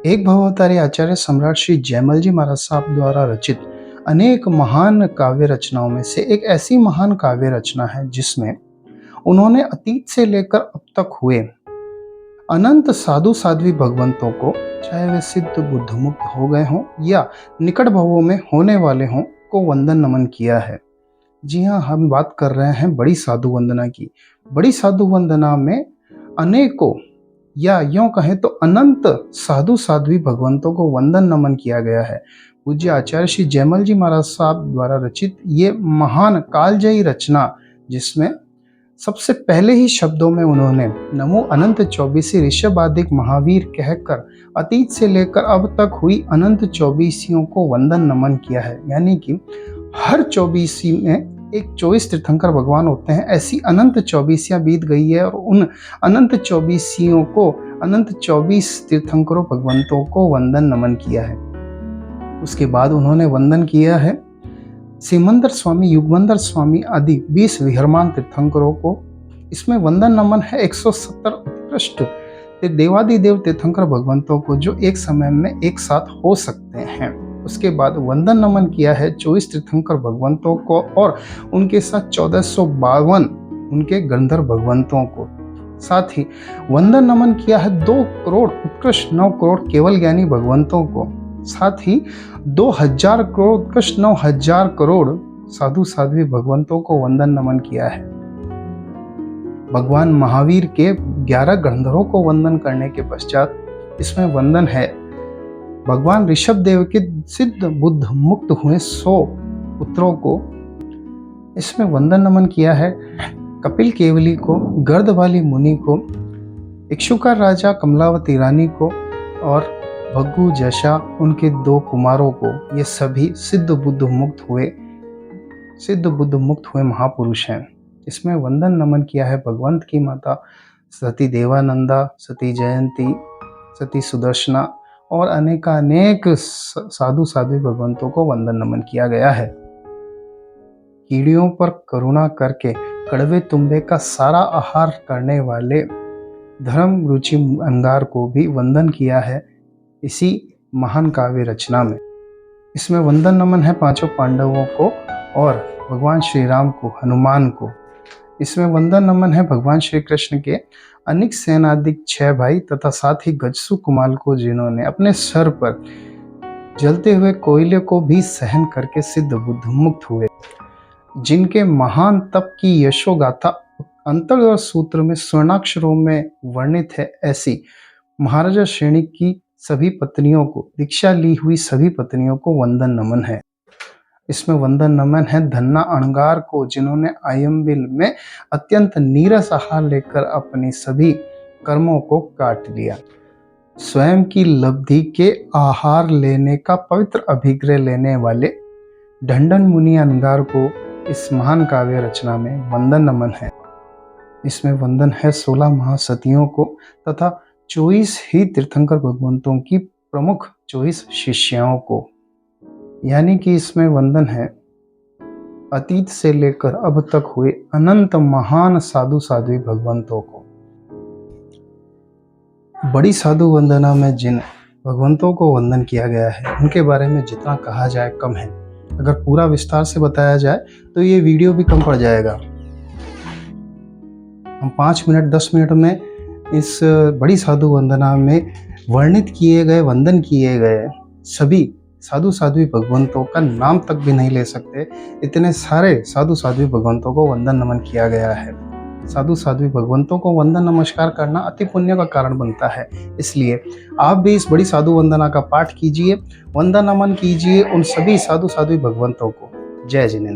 एक भवतारी आचार्य सम्राट श्री जयमल जी महाराज साहब द्वारा रचित अनेक महान काव्य रचनाओं में से एक ऐसी महान काव्य रचना है जिसमें उन्होंने अतीत से लेकर अब तक हुए अनंत साधु साध्वी भगवंतों को, चाहे वे सिद्ध बुद्ध मुक्त हो गए हों या निकट भवों में होने वाले हों, को वंदन नमन किया है। जी हाँ, हम बात कर रहे हैं बड़ी साधु वंदना की। बड़ी साधु वंदना में अनेकों या यूं कहें तो अनंत साधु साध्वी भगवंतों को वंदन नमन किया गया है। पूज्य आचार्य श्री जयमल जी महाराज साहब द्वारा रचित ये महान कालजयी रचना, जिसमें सबसे पहले ही शब्दों में उन्होंने नमो अनंत चौबीसी ऋषभादिक महावीर कहकर अतीत से लेकर अब तक हुई अनंत चौबीसियों को वंदन नमन किया है। यानी कि हर चौबीसी में एक 24 तीर्थंकर भगवान होते हैं, ऐसी अनंत चौबीसियां बीत गई है और उन अनंत चौबीसियों को, अनंत 24 तीर्थंकरों भगवंतों को वंदन नमन किया है। उसके बाद उन्होंने वंदन किया है सिमंदर स्वामी, युगवंदर स्वामी आदि 20 विहरमान तीर्थंकरों को। इसमें वंदन नमन है 170 उत्कृष्ट देवादिदेव तीर्थंकर भगवंतों को जो एक समय में एक साथ हो सकते हैं। उसके बाद वंदन नमन किया है 24 तीर्थंकर भगवंतों को और उनके साथ 1452 उनके गंधर्व भगवंतों को। साथ ही वंदन नमन किया है 2 करोड़ उत्कृष्ट 9 करोड़ केवल ज्ञानी भगवंतों को। साथ ही 2000 करोड़ उत्कृष्ट 9000 करोड़ साधु साध्वी भगवंतों को वंदन नमन किया है। भगवान महावीर के 11 गंधर्वों को वंदन करने के पश्चात इसमें वंदन है भगवान ऋषभ देव के सिद्ध बुद्ध मुक्त हुए 100 पुत्रों को। इसमें वंदन नमन किया है कपिल केवली को, गर्दवाली मुनि को, इक्षुकार राजा कमलावती रानी को और भग्गू जशा उनके 2 कुमारों को। ये सभी सिद्ध बुद्ध मुक्त हुए महापुरुष हैं। इसमें वंदन नमन किया है भगवंत की माता सती देवानंदा, सती जयंती, सती सुदर्शना और अनेक साधु साध्वी भगवंतों को वंदन नमन किया गया है। कीड़ियों पर करुणा करके कड़वे तुम्बे का सारा आहार करने वाले धर्म रुचि अंगार को भी वंदन किया है इसी महान काव्य रचना में। इसमें वंदन नमन है 5 पांडवों को और भगवान श्री राम को, हनुमान को। इसमें वंदन नमन है भगवान श्री कृष्ण के अनेक सेनाधिक 6 भाई तथा साथ ही गजसु कुमाल को, जिन्होंने अपने सर पर जलते हुए कोयले को भी सहन करके सिद्ध बुद्ध मुक्त हुए, जिनके महान तप की यशोगाथा अंतर्गत सूत्र में स्वर्णाक्षरों में वर्णित है। ऐसी महाराजा श्रेणी की सभी पत्नियों को, दीक्षा ली हुई सभी पत्नियों को वंदन नमन है। इसमें वंदन नमन है धन्ना अणगार को, जिन्होंने आयम्बिल में अत्यंत नीरस आहार लेकर अपनी सभी कर्मों को काट लिया। स्वयं की लब्धि के आहार लेने का पवित्र अभिग्रह लेने वाले ढंडन मुनि अणगार को इस महान काव्य रचना में वंदन नमन है। इसमें वंदन है 16 महासतियों को तथा 24 ही तीर्थंकर भगवंतों की प्रमुख 24 शिष्याओं को। यानी कि इसमें वंदन है अतीत से लेकर अब तक हुए अनंत महान साधु साध्वी भगवंतों को। बड़ी साधु वंदना में जिन भगवंतों को वंदन किया गया है उनके बारे में जितना कहा जाए कम है। अगर पूरा विस्तार से बताया जाए तो ये वीडियो भी कम पड़ जाएगा। हम 5 मिनट 10 मिनट में इस बड़ी साधु वंदना में वर्णित किए गए, वंदन किए गए सभी साधु साध्वी भगवंतों का नाम तक भी नहीं ले सकते। इतने सारे साधु साध्वी भगवंतों को वंदन नमन किया गया है। साधु साध्वी भगवंतों को वंदन नमस्कार करना अति पुण्य का कारण बनता है। इसलिए आप भी इस बड़ी साधु वंदना का पाठ कीजिए, वंदन नमन कीजिए उन सभी साधु साध्वी भगवंतों को। जय जिनेंद्र।